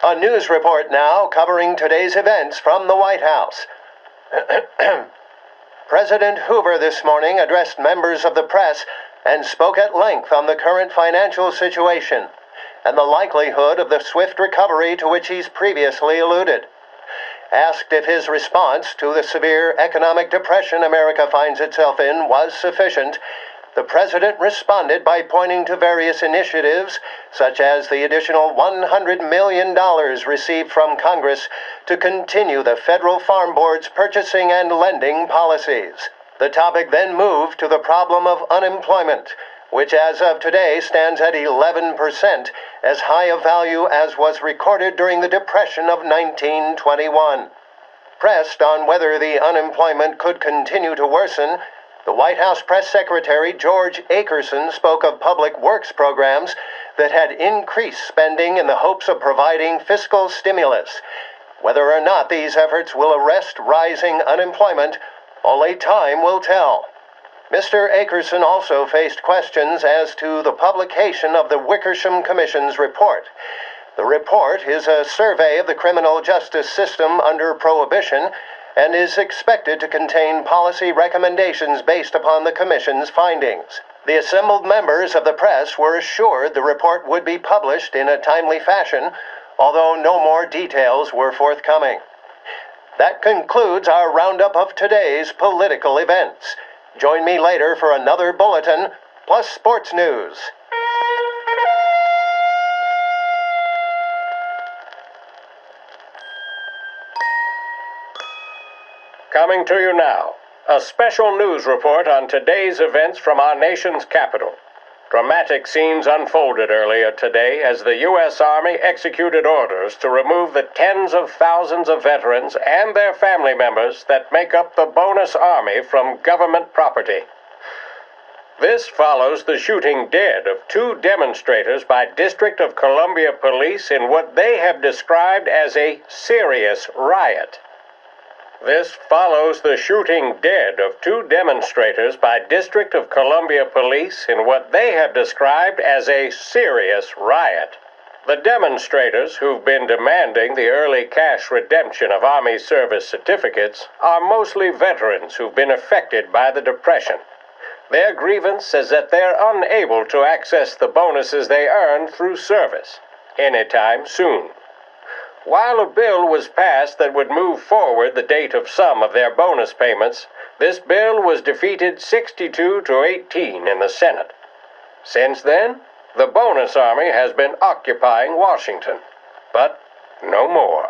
A news report now covering today's events from the White House. President Hoover this morning addressed members of the press and spoke at length on the current financial situation and the likelihood of the swift recovery to which he's previously alluded. Asked if his response to the severe economic depression America finds itself in was sufficient, the president responded by pointing to various initiatives, such as the additional $100 million received from Congress to continue the federal farm board's purchasing and lending policies. The topic then moved to the problem of unemployment, which as of today stands at 11%, as high a value as was recorded during the Depression of 1921. Pressed on whether the unemployment could continue to worsen, the White House Press Secretary George Akerson spoke of public works programs that had increased spending in the hopes of providing fiscal stimulus. Whether or not these efforts will arrest rising unemployment, only time will tell. Mr. Akerson also faced questions as to the publication of the Wickersham Commission's report. The report is a survey of the criminal justice system under Prohibition and is expected to contain policy recommendations based upon the Commission's findings. The assembled members of the press were assured the report would be published in a timely fashion, although no more details were forthcoming. That concludes our roundup of today's political events. Join me later for another bulletin, plus sports news. Coming to you now, a special news report on today's events from our nation's capital. Dramatic scenes unfolded earlier today as the U.S. Army executed orders to remove the tens of thousands of veterans and their family members that make up the bonus army from government property. This follows the shooting dead of 2 demonstrators by District of Columbia Police in what they have described as a serious riot. This follows the shooting dead of 2 demonstrators by District of Columbia Police in what they have described as a serious riot. The demonstrators, who've been demanding the early cash redemption of Army service certificates, are mostly veterans who've been affected by the Depression. Their grievance is that they're unable to access the bonuses they earned through service anytime soon. While a bill was passed that would move forward the date of some of their bonus payments, this bill was defeated 62 to 18 in the Senate. Since then, the bonus army has been occupying Washington, but no more.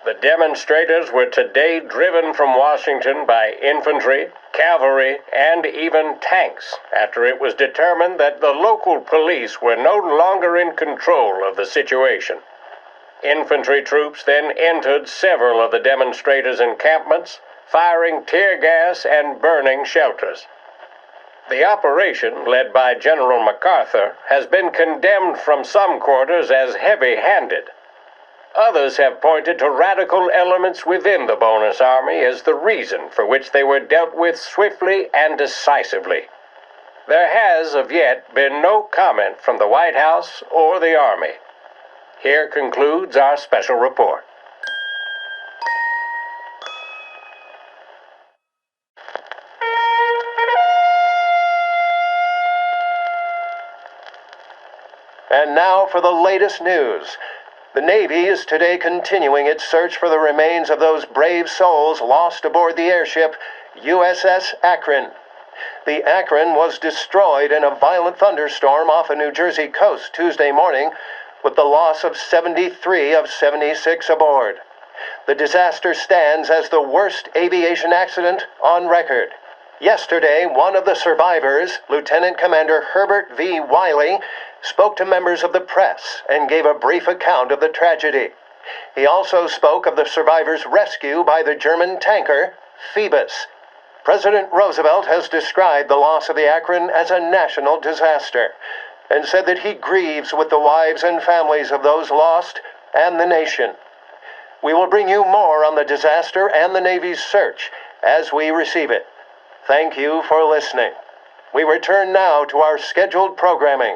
The demonstrators were today driven from Washington by infantry, cavalry, and even tanks after it was determined that the local police were no longer in control of the situation. Infantry troops then entered several of the demonstrators' encampments, firing tear gas and burning shelters. The operation, led by General MacArthur, has been condemned from some quarters as heavy-handed. Others have pointed to radical elements within the bonus army as the reason for which they were dealt with swiftly and decisively. There has, of yet, been no comment from the White House or the Army. Here concludes our special report. And now for the latest news. The Navy is today continuing its search for the remains of those brave souls lost aboard the airship USS Akron. The Akron was destroyed in a violent thunderstorm off the New Jersey coast Tuesday morning, with the loss of 73 of 76 aboard. The disaster stands as the worst aviation accident on record. Yesterday, one of the survivors, Lieutenant Commander Herbert V. Wiley, spoke to members of the press and gave a brief account of the tragedy. He also spoke of the survivors' rescue by the German tanker Phoebus. President Roosevelt has described the loss of the Akron as a national disaster and said that he grieves with the wives and families of those lost and the nation. We will bring you more on the disaster and the Navy's search as we receive it. Thank you for listening. We return now to our scheduled programming.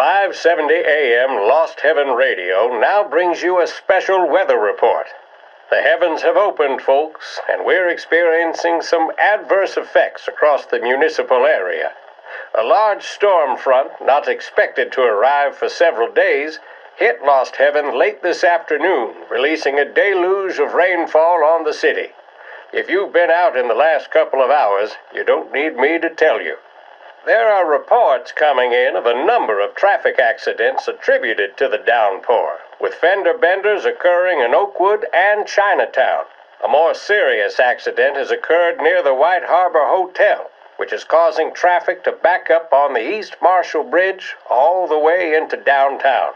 570 AM Lost Heaven Radio now brings you a special weather report. The heavens have opened, folks, and we're experiencing some adverse effects across the municipal area. A large storm front, not expected to arrive for several days, hit Lost Heaven late this afternoon, releasing a deluge of rainfall on the city. If you've been out in the last couple of hours, you don't need me to tell you. There are reports coming in of a number of traffic accidents attributed to the downpour, with fender benders occurring in Oakwood and Chinatown. A more serious accident has occurred near the White Harbor Hotel, which is causing traffic to back up on the East Marshall Bridge all the way into downtown.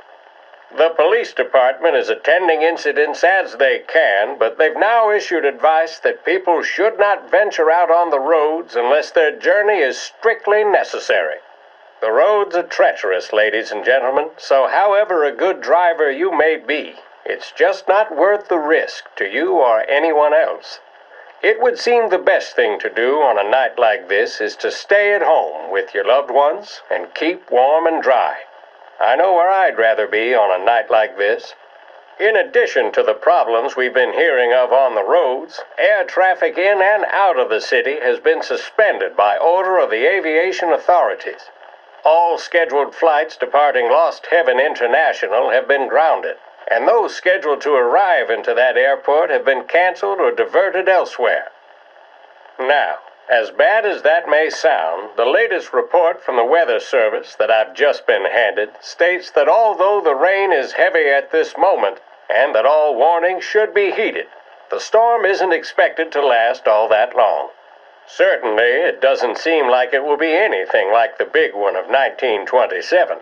The police department is attending incidents as they can, but they've now issued advice that people should not venture out on the roads unless their journey is strictly necessary. The roads are treacherous, ladies and gentlemen, so however a good driver you may be, it's just not worth the risk to you or anyone else. It would seem the best thing to do on a night like this is to stay at home with your loved ones and keep warm and dry. I know where I'd rather be on a night like this. In addition to the problems we've been hearing of on the roads, air traffic in and out of the city has been suspended by order of the aviation authorities. All scheduled flights departing Lost Heaven International have been grounded, and those scheduled to arrive into that airport have been canceled or diverted elsewhere. Now, as bad as that may sound, the latest report from the Weather Service that I've just been handed states that although the rain is heavy at this moment, and that all warnings should be heeded, the storm isn't expected to last all that long. Certainly, it doesn't seem like it will be anything like the big one of 1927.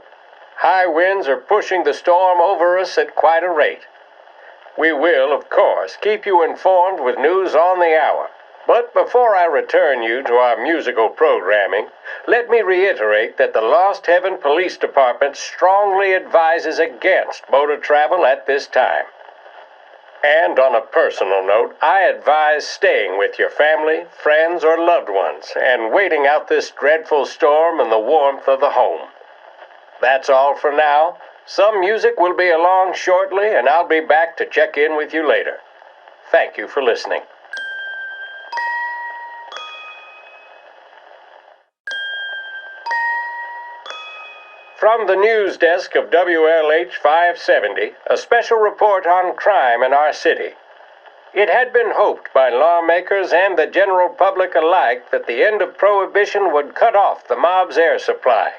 High winds are pushing the storm over us at quite a rate. We will, of course, keep you informed with news on the hour. But before I return you to our musical programming, let me reiterate that the Lost Heaven Police Department strongly advises against motor travel at this time. And on a personal note, I advise staying with your family, friends, or loved ones and waiting out this dreadful storm in the warmth of the home. That's all for now. Some music will be along shortly, and I'll be back to check in with you later. Thank you for listening. From the news desk of WLH 570, a special report on crime in our city. It had been hoped by lawmakers and the general public alike that the end of Prohibition would cut off the mob's air supply.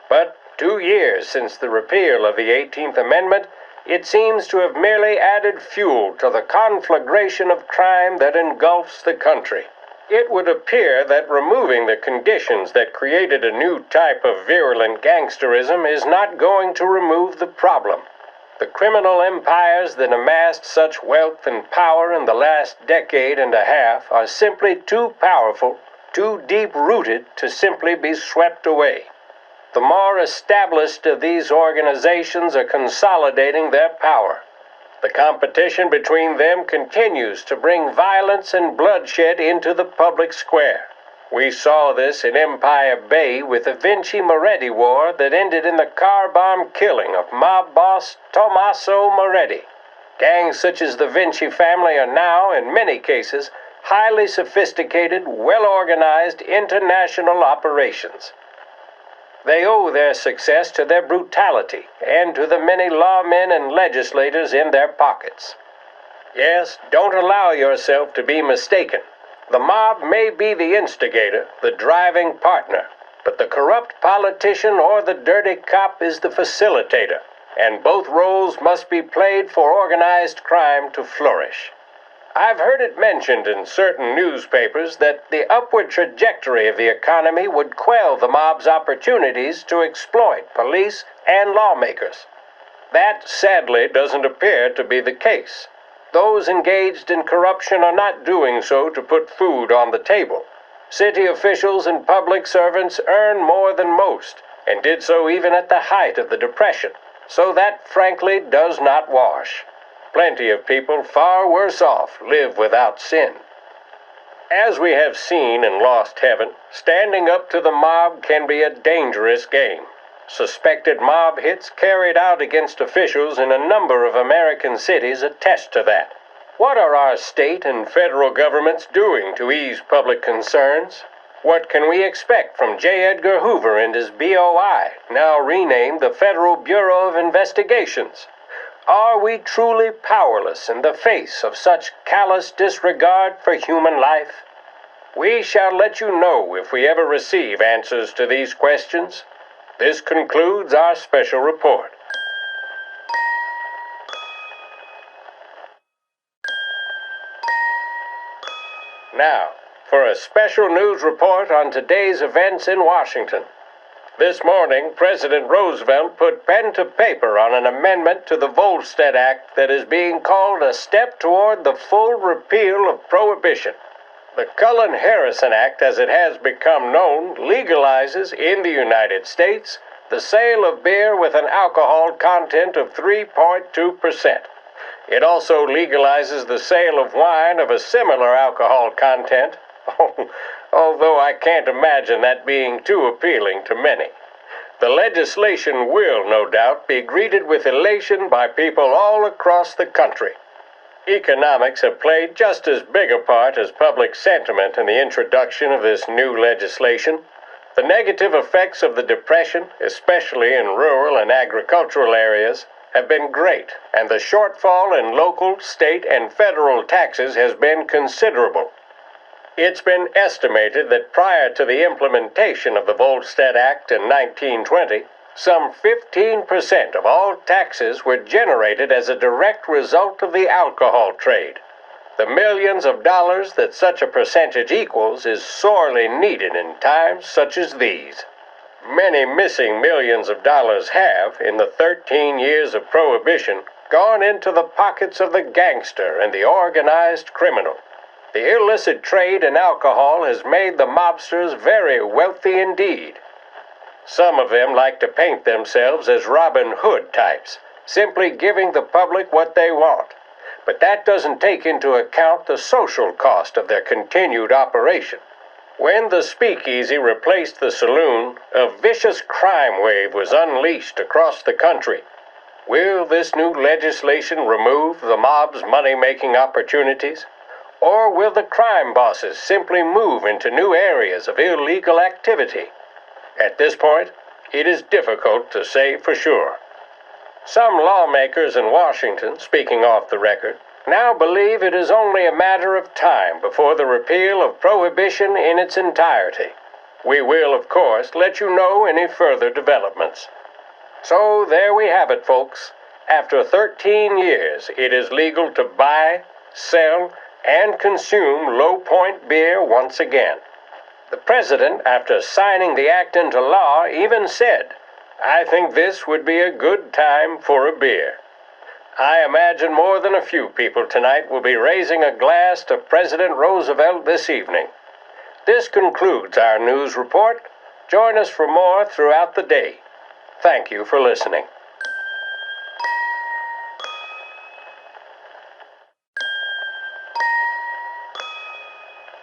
But 2 years since the repeal of the 18th Amendment, it seems to have merely added fuel to the conflagration of crime that engulfs the country. It would appear that removing the conditions that created a new type of virulent gangsterism is not going to remove the problem. The criminal empires that amassed such wealth and power in the last decade and a half are simply too powerful, too deep-rooted to simply be swept away. The more established of these organizations are consolidating their power. The competition between them continues to bring violence and bloodshed into the public square. We saw this in Empire Bay with the Vinci Moretti War that ended in the car bomb killing of mob boss Tommaso Moretti. Gangs such as the Vinci family are now, in many cases, highly sophisticated, well-organized international operations. They owe their success to their brutality and to the many lawmen and legislators in their pockets. Yes, don't allow yourself to be mistaken. The mob may be the instigator, the driving partner, but the corrupt politician or the dirty cop is the facilitator, and both roles must be played for organized crime to flourish. I've heard it mentioned in certain newspapers that the upward trajectory of the economy would quell the mob's opportunities to exploit police and lawmakers. That, sadly, doesn't appear to be the case. Those engaged in corruption are not doing so to put food on the table. City officials and public servants earn more than most, and did so even at the height of the Depression, so that, frankly, does not wash. Plenty of people far worse off live without sin. As we have seen in Lost Heaven, standing up to the mob can be a dangerous game. Suspected mob hits carried out against officials in a number of American cities attest to that. What are our state and federal governments doing to ease public concerns? What can we expect from J. Edgar Hoover and his BOI, now renamed the Federal Bureau of Investigations? Are we truly powerless in the face of such callous disregard for human life? We shall let you know if we ever receive answers to these questions. This concludes our special report. Now, for a special news report on today's events in Washington. This morning, President Roosevelt put pen to paper on an amendment to the Volstead Act that is being called a step toward the full repeal of Prohibition. The Cullen-Harrison Act, as it has become known, legalizes in the United States the sale of beer with an alcohol content of 3.2%. It also legalizes the sale of wine of a similar alcohol content, although I can't imagine that being too appealing to many. The legislation will, no doubt, be greeted with elation by people all across the country. Economics have played just as big a part as public sentiment in the introduction of this new legislation. The negative effects of the Depression, especially in rural and agricultural areas, have been great, and the shortfall in local, state, and federal taxes has been considerable. It's been estimated that prior to the implementation of the Volstead Act in 1920, some 15% of all taxes were generated as a direct result of the alcohol trade. The millions of dollars that such a percentage equals is sorely needed in times such as these. Many missing millions of dollars have, in the 13 years of Prohibition, gone into the pockets of the gangster and the organized criminal. The illicit trade in alcohol has made the mobsters very wealthy indeed. Some of them like to paint themselves as Robin Hood types, simply giving the public what they want. But that doesn't take into account the social cost of their continued operation. When the speakeasy replaced the saloon, a vicious crime wave was unleashed across the country. Will this new legislation remove the mob's money-making opportunities? Or will the crime bosses simply move into new areas of illegal activity? At this point, it is difficult to say for sure. Some lawmakers in Washington, speaking off the record, now believe it is only a matter of time before the repeal of Prohibition in its entirety. We will, of course, let you know any further developments. So there we have it, folks. After 13 years, it is legal to buy, sell, and consume low-point beer once again. The president, after signing the act into law, even said, "I think this would be a good time for a beer." I imagine more than a few people tonight will be raising a glass to President Roosevelt this evening. This concludes our news report. Join us for more throughout the day. Thank you for listening.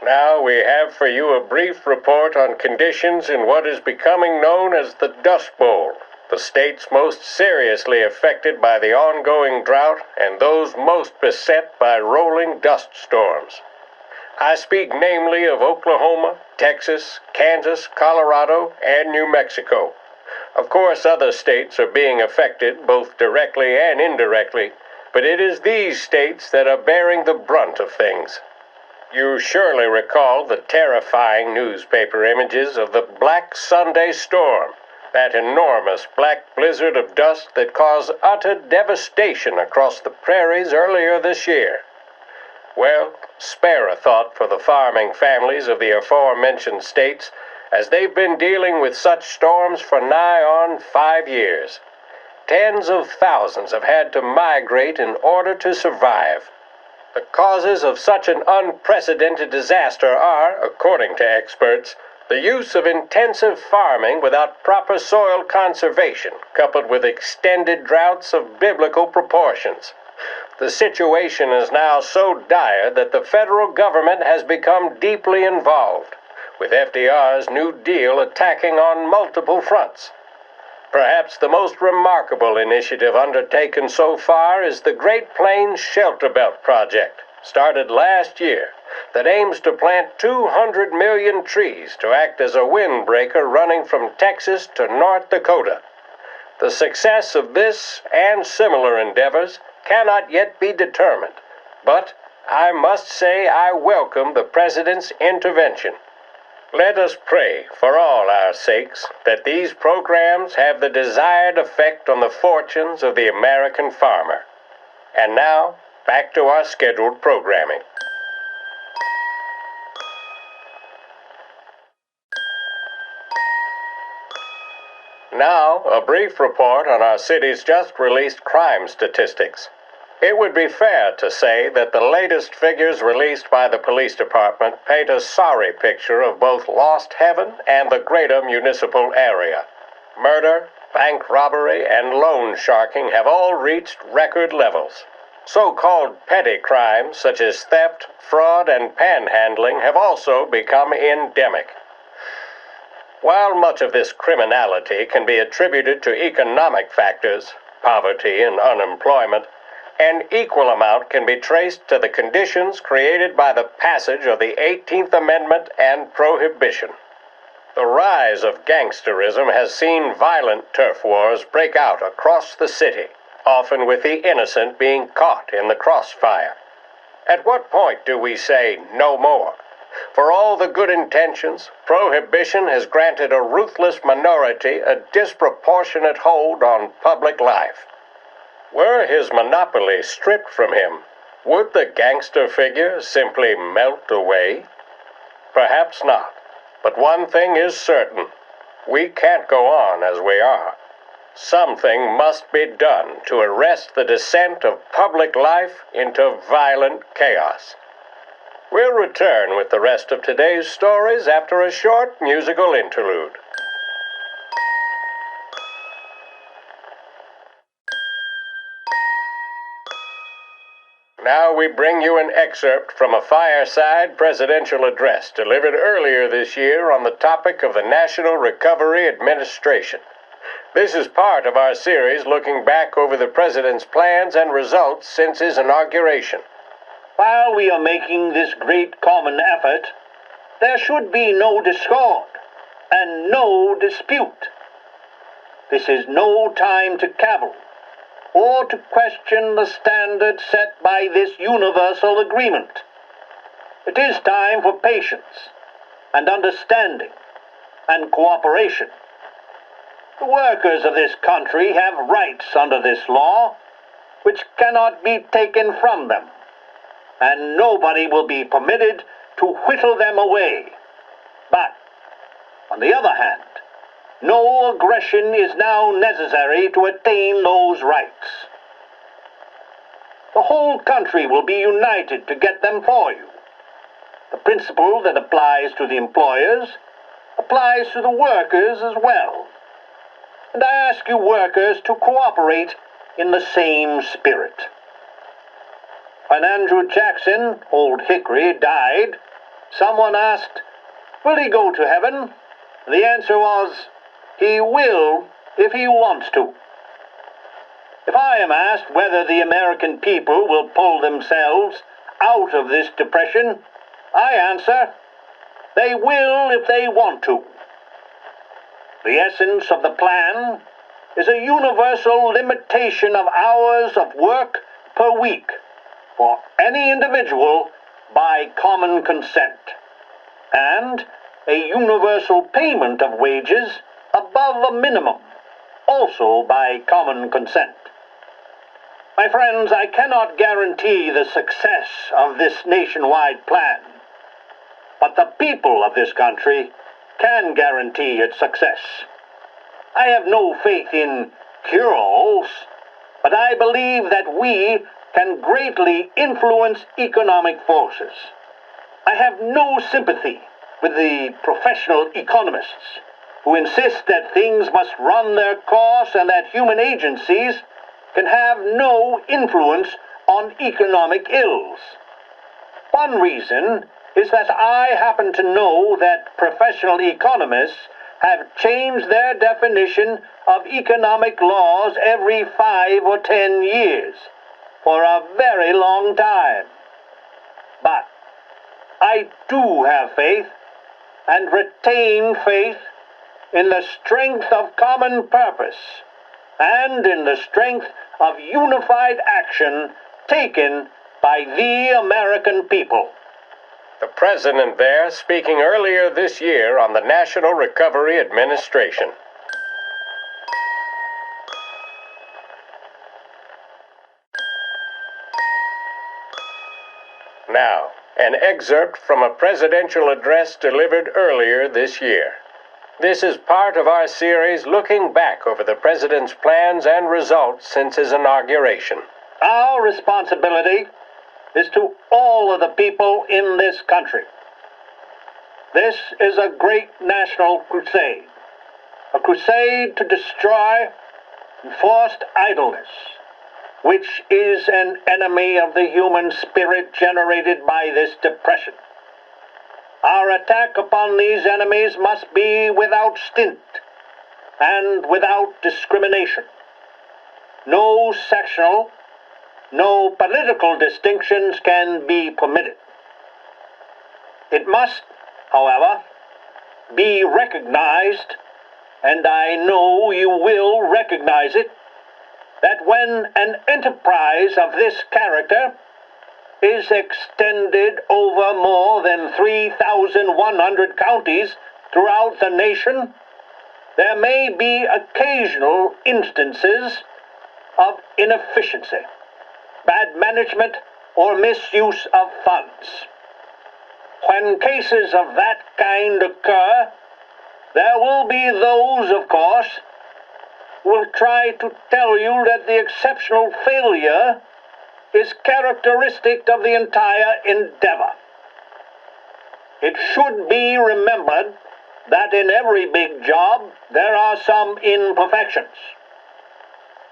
Now we have for you a brief report on conditions in what is becoming known as the Dust Bowl, the states most seriously affected by the ongoing drought and those most beset by rolling dust storms. I speak namely of Oklahoma, Texas, Kansas, Colorado, and New Mexico. Of course, other states are being affected, both directly and indirectly, but it is these states that are bearing the brunt of things. You surely recall the terrifying newspaper images of the Black Sunday storm, that enormous black blizzard of dust that caused utter devastation across the prairies earlier this year. Well, spare a thought for the farming families of the aforementioned states, as they've been dealing with such storms for nigh on 5 years. Tens of thousands have had to migrate in order to survive. The causes of such an unprecedented disaster are, according to experts, the use of intensive farming without proper soil conservation, coupled with extended droughts of biblical proportions. The situation is now so dire that the federal government has become deeply involved, with FDR's New Deal attacking on multiple fronts. Perhaps the most remarkable initiative undertaken so far is the Great Plains Shelter Belt Project, started last year, that aims to plant 200 million trees to act as a windbreaker running from Texas to North Dakota. The success of this and similar endeavors cannot yet be determined, but I must say I welcome the President's intervention. Let us pray for all our sakes that these programs have the desired effect on the fortunes of the American farmer. And now, back to our scheduled programming. Now, a brief report on our city's just-released crime statistics. It would be fair to say that the latest figures released by the police department paint a sorry picture of both lost heaven and the greater municipal area. Murder, bank robbery, and loan sharking have all reached record levels. So-called petty crimes such as theft, fraud, and panhandling have also become endemic. While much of this criminality can be attributed to economic factors, poverty and unemployment, an equal amount can be traced to the conditions created by the passage of the 18th Amendment and Prohibition. The rise of gangsterism has seen violent turf wars break out across the city, often with the innocent being caught in the crossfire. At what point do we say no more? For all the good intentions, Prohibition has granted a ruthless minority a disproportionate hold on public life. Were his monopoly stripped from him, would the gangster figure simply melt away? Perhaps not. But one thing is certain. We can't go on as we are. Something must be done to arrest the descent of public life into violent chaos. We'll return with the rest of today's stories after a short musical interlude. Now we bring you an excerpt from a Fireside presidential address delivered earlier this year on the topic of the National Recovery Administration. This is part of our series looking back over the President's plans and results since his inauguration. While we are making this great common effort, there should be no discord and no dispute. This is no time to cavil or to question the standard set by this universal agreement. It is time for patience and understanding and cooperation. The workers of this country have rights under this law which cannot be taken from them, and nobody will be permitted to whittle them away. But, on the other hand, no aggression is now necessary to attain those rights. The whole country will be united to get them for you. The principle that applies to the employers applies to the workers as well. And I ask you workers to cooperate in the same spirit. When Andrew Jackson, Old Hickory, died, someone asked, "Will he go to heaven?" The answer was, "He will if he wants to." If I am asked whether the American people will pull themselves out of this depression, I answer, they will if they want to. The essence of the plan is a universal limitation of hours of work per week for any individual by common consent, and a universal payment of wages above a minimum, also by common consent. My friends, I cannot guarantee the success of this nationwide plan, but the people of this country can guarantee its success. I have no faith in cure-alls, but I believe that we can greatly influence economic forces. I have no sympathy with the professional economists who insist that things must run their course and that human agencies can have no influence on economic ills. One reason is that I happen to know that professional economists have changed their definition of economic laws every 5 or 10 years for a very long time. But I do have faith and retain faith in the strength of common purpose and in the strength of unified action taken by the American people. The president there speaking earlier this year on the National Recovery Administration. Now, an excerpt from a presidential address delivered earlier this year. This is part of our series looking back over the president's plans and results since his inauguration. Our responsibility is to all of the people in this country. This is a great national crusade, a crusade to destroy enforced idleness, which is an enemy of the human spirit generated by this depression. Our attack upon these enemies must be without stint and without discrimination. No sectional, no political distinctions can be permitted. It must, however, be recognized, and I know you will recognize it, that when an enterprise of this character is extended over more than 3,100 counties throughout the nation, there may be occasional instances of inefficiency, bad management, or misuse of funds. When cases of that kind occur, there will be those, of course, who will try to tell you that the exceptional failure is characteristic of the entire endeavor. It should be remembered that in every big job there are some imperfections.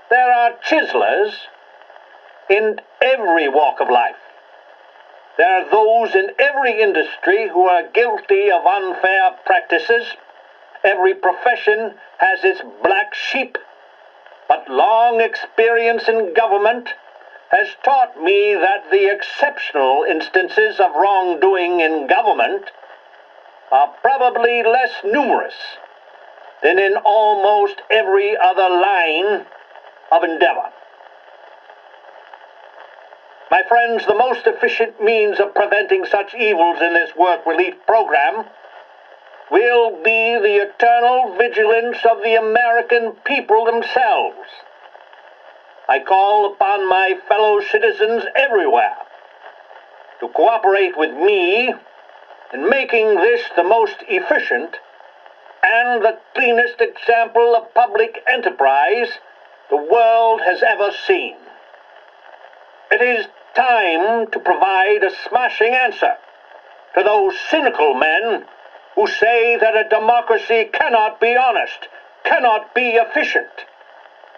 There are chiselers in every walk of life. There are those in every industry who are guilty of unfair practices. Every profession has its black sheep, but long experience in government has taught me that the exceptional instances of wrongdoing in government are probably less numerous than in almost every other line of endeavor. My friends, the most efficient means of preventing such evils in this work relief program will be the eternal vigilance of the American people themselves. I call upon my fellow citizens everywhere to cooperate with me in making this the most efficient and the cleanest example of public enterprise the world has ever seen. It is time to provide a smashing answer to those cynical men who say that a democracy cannot be honest, cannot be efficient.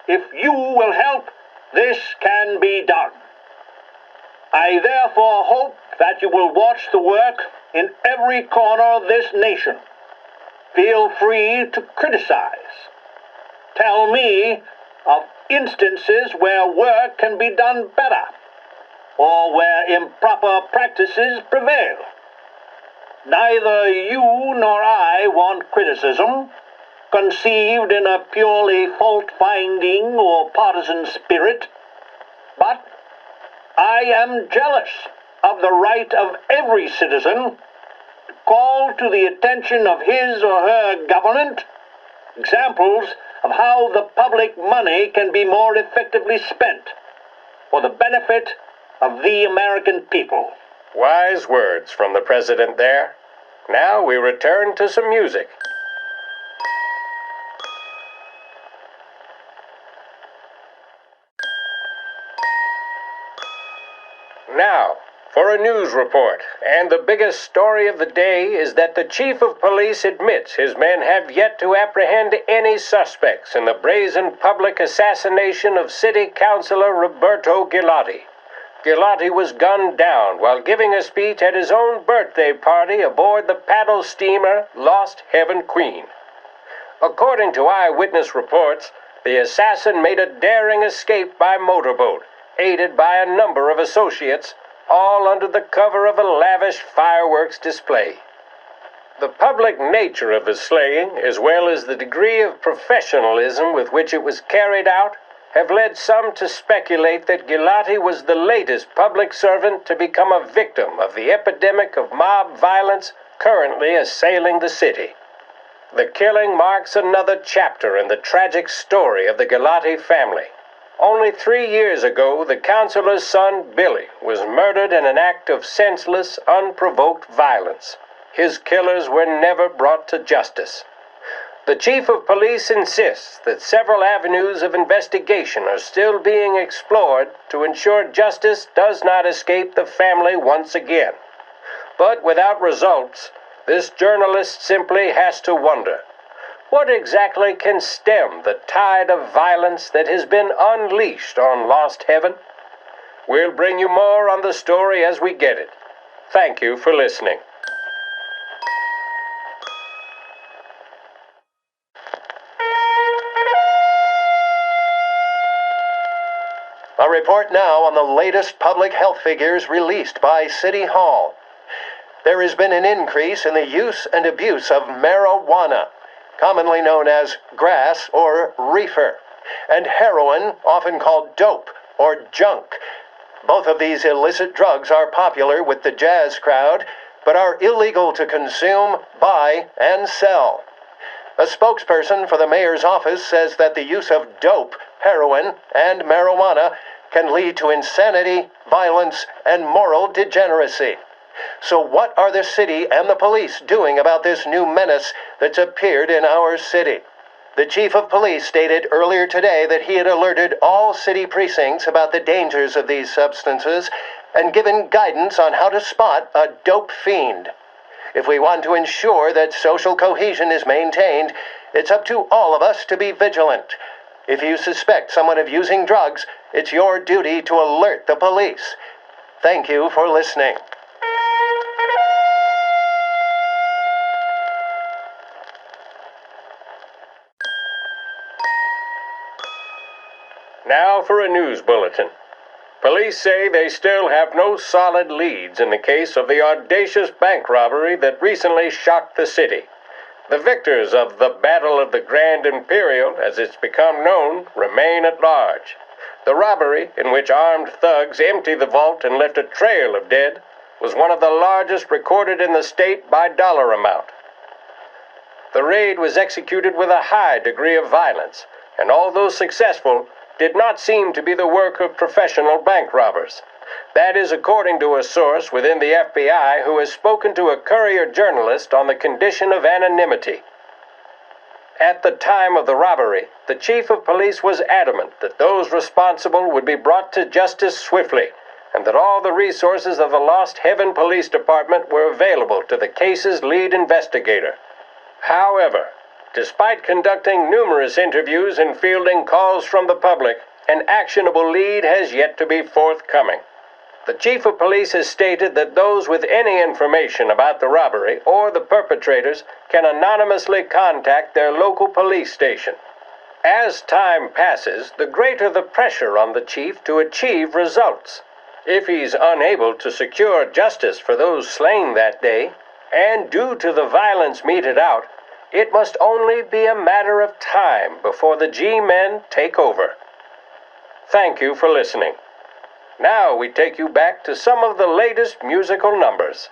If you will help, this can be done. I therefore hope that you will watch the work in every corner of this nation. Feel free to criticize. Tell me of instances where work can be done better, or where improper practices prevail. Neither you nor I want criticism conceived in a purely fault-finding or partisan spirit, but I am jealous of the right of every citizen to call to the attention of his or her government examples of how the public money can be more effectively spent for the benefit of the American people. Wise words from the president there. Now we return to some music. Now, for a news report. And the biggest story of the day is that the chief of police admits his men have yet to apprehend any suspects in the brazen public assassination of City Councilor Roberto Gilotti. Gilotti was gunned down while giving a speech at his own birthday party aboard the paddle steamer Lost Heaven Queen. According to eyewitness reports, the assassin made a daring escape by motorboat, aided by a number of associates, all under the cover of a lavish fireworks display. The public nature of the slaying, as well as the degree of professionalism with which it was carried out, have led some to speculate that Ghilotti was the latest public servant to become a victim of the epidemic of mob violence currently assailing the city. The killing marks another chapter in the tragic story of the Ghilotti family. Only 3 years ago, the councilor's son, Billy, was murdered in an act of senseless, unprovoked violence. His killers were never brought to justice. The chief of police insists that several avenues of investigation are still being explored to ensure justice does not escape the family once again. But without results, this journalist simply has to wonder, what exactly can stem the tide of violence that has been unleashed on Lost Heaven? We'll bring you more on the story as we get it. Thank you for listening. A report now on the latest public health figures released by City Hall. There has been an increase in the use and abuse of marijuana, commonly known as grass or reefer, and heroin, often called dope or junk. Both of these illicit drugs are popular with the jazz crowd, but are illegal to consume, buy, and sell. A spokesperson for the mayor's office says that the use of dope, heroin, and marijuana can lead to insanity, violence, and moral degeneracy. So what are the city and the police doing about this new menace that's appeared in our city? The chief of police stated earlier today that he had alerted all city precincts about the dangers of these substances and given guidance on how to spot a dope fiend. If we want to ensure that social cohesion is maintained, it's up to all of us to be vigilant. If you suspect someone of using drugs, it's your duty to alert the police. Thank you for listening. Now for a news bulletin. Police say they still have no solid leads in the case of the audacious bank robbery that recently shocked the city. The victors of the Battle of the Grand Imperial, as it's become known, remain at large. The robbery, in which armed thugs emptied the vault and left a trail of dead, was one of the largest recorded in the state by dollar amount. The raid was executed with a high degree of violence, and although successful, did not seem to be the work of professional bank robbers. That is according to a source within the FBI who has spoken to a Courier journalist on the condition of anonymity. At the time of the robbery, the chief of police was adamant that those responsible would be brought to justice swiftly, and that all the resources of the Lost Heaven Police Department were available to the case's lead investigator. However, despite conducting numerous interviews and fielding calls from the public, an actionable lead has yet to be forthcoming. The chief of police has stated that those with any information about the robbery or the perpetrators can anonymously contact their local police station. As time passes, the greater the pressure on the chief to achieve results. If he's unable to secure justice for those slain that day, and due to the violence meted out, it must only be a matter of time before the G-men take over. Thank you for listening. Now we take you back to some of the latest musical numbers.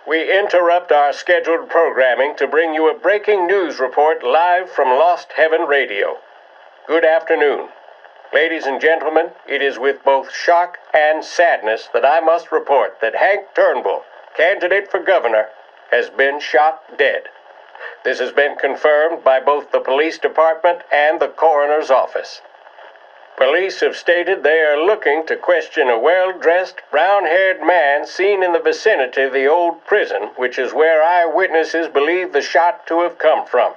We interrupt our scheduled programming to bring you a breaking news report live from Lost Heaven Radio. Good afternoon. Ladies and gentlemen, it is with both shock and sadness that I must report that Hank Turnbull, candidate for governor, has been shot dead. This has been confirmed by both the police department and the coroner's office. Police have stated they are looking to question a well-dressed, brown-haired man seen in the vicinity of the old prison, which is where eyewitnesses believe the shot to have come from.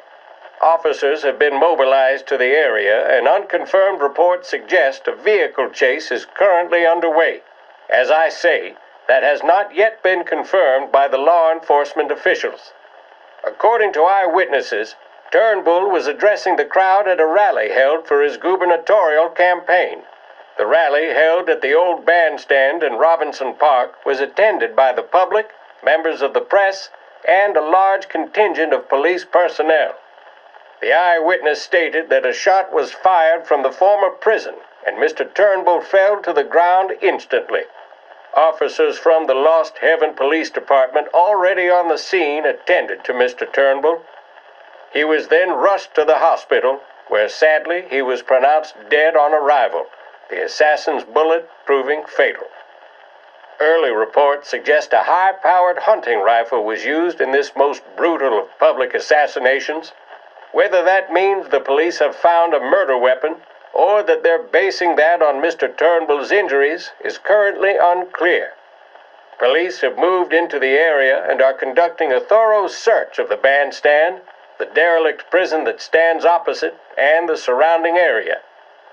Officers have been mobilized to the area, and unconfirmed reports suggest a vehicle chase is currently underway. As I say, that has not yet been confirmed by the law enforcement officials. According to eyewitnesses, Turnbull was addressing the crowd at a rally held for his gubernatorial campaign. The rally, held at the old bandstand in Robinson Park, was attended by the public, members of the press, and a large contingent of police personnel. The eyewitness stated that a shot was fired from the former prison, and Mr. Turnbull fell to the ground instantly. Officers from the Lost Heaven Police Department, already on the scene, attended to Mr. Turnbull. He was then rushed to the hospital, where sadly he was pronounced dead on arrival, the assassin's bullet proving fatal. Early reports suggest a high-powered hunting rifle was used in this most brutal of public assassinations. Whether that means the police have found a murder weapon, or that they're basing that on Mr. Turnbull's injuries, is currently unclear. Police have moved into the area and are conducting a thorough search of the bandstand, the derelict prison that stands opposite, and the surrounding area.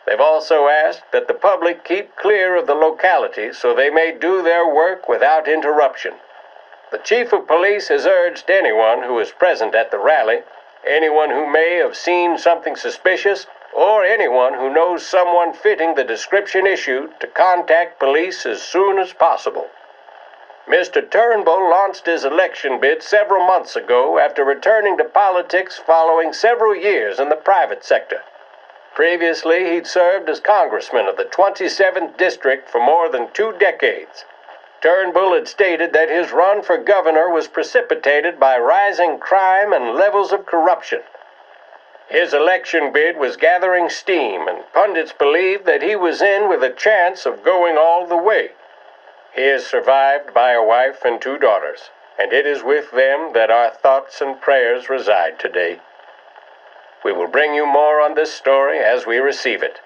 They've also asked that the public keep clear of the locality so they may do their work without interruption. The chief of police has urged anyone who is present at the rally, anyone who may have seen something suspicious, or anyone who knows someone fitting the description issued, to contact police as soon as possible. Mr. Turnbull launched his election bid several months ago after returning to politics following several years in the private sector. Previously, he'd served as congressman of the 27th District for more than 2 decades. Turnbull had stated that his run for governor was precipitated by rising crime and levels of corruption. His election bid was gathering steam, and pundits believed that he was in with a chance of going all the way. He is survived by a wife and 2 daughters, and it is with them that our thoughts and prayers reside today. We will bring you more on this story as we receive it.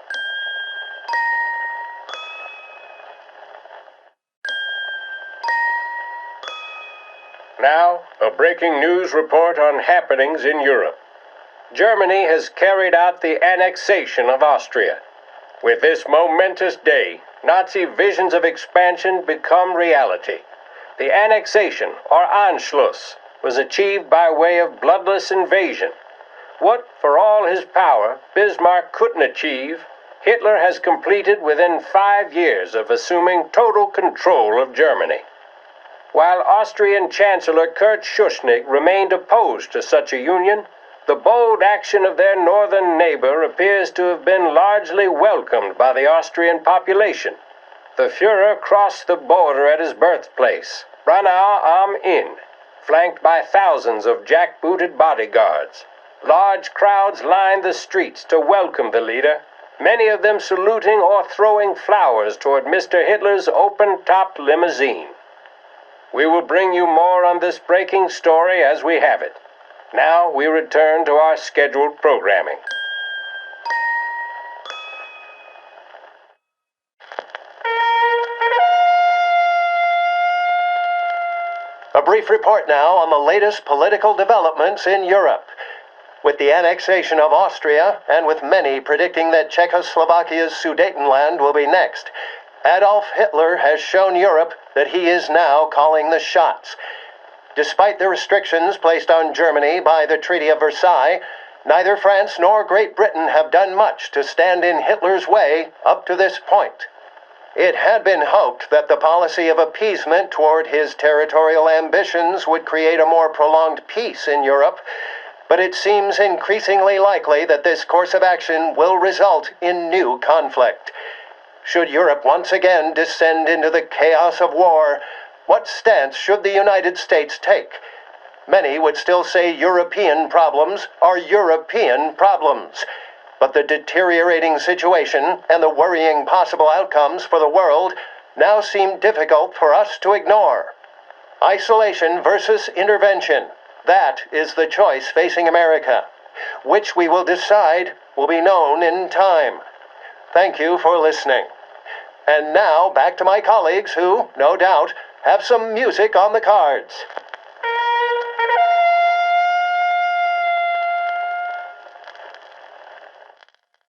Now, a breaking news report on happenings in Europe. Germany has carried out the annexation of Austria. With this momentous day, Nazi visions of expansion become reality. The annexation, or Anschluss, was achieved by way of bloodless invasion. What, for all his power, Bismarck couldn't achieve, Hitler has completed within 5 years of assuming total control of Germany. While Austrian Chancellor Kurt Schuschnigg remained opposed to such a union, the bold action of their northern neighbor appears to have been largely welcomed by the Austrian population. The Führer crossed the border at his birthplace, Braunau am Inn, flanked by thousands of jackbooted bodyguards. Large crowds lined the streets to welcome the leader, many of them saluting or throwing flowers toward Mr. Hitler's open-topped limousine. We will bring you more on this breaking story as we have it. Now we return to our scheduled programming. A brief report now on the latest political developments in Europe. With the annexation of Austria, and with many predicting that Czechoslovakia's Sudetenland will be next, Adolf Hitler has shown Europe that he is now calling the shots. Despite the restrictions placed on Germany by the Treaty of Versailles, neither France nor Great Britain have done much to stand in Hitler's way up to this point. It had been hoped that the policy of appeasement toward his territorial ambitions would create a more prolonged peace in Europe, but it seems increasingly likely that this course of action will result in new conflict. Should Europe once again descend into the chaos of war, what stance should the United States take? Many would still say European problems are European problems, but the deteriorating situation and the worrying possible outcomes for the world now seem difficult for us to ignore. Isolation versus intervention. That is the choice facing America. Which we will decide will be known in time. Thank you for listening. And now back to my colleagues who, no doubt, have some music on the cards.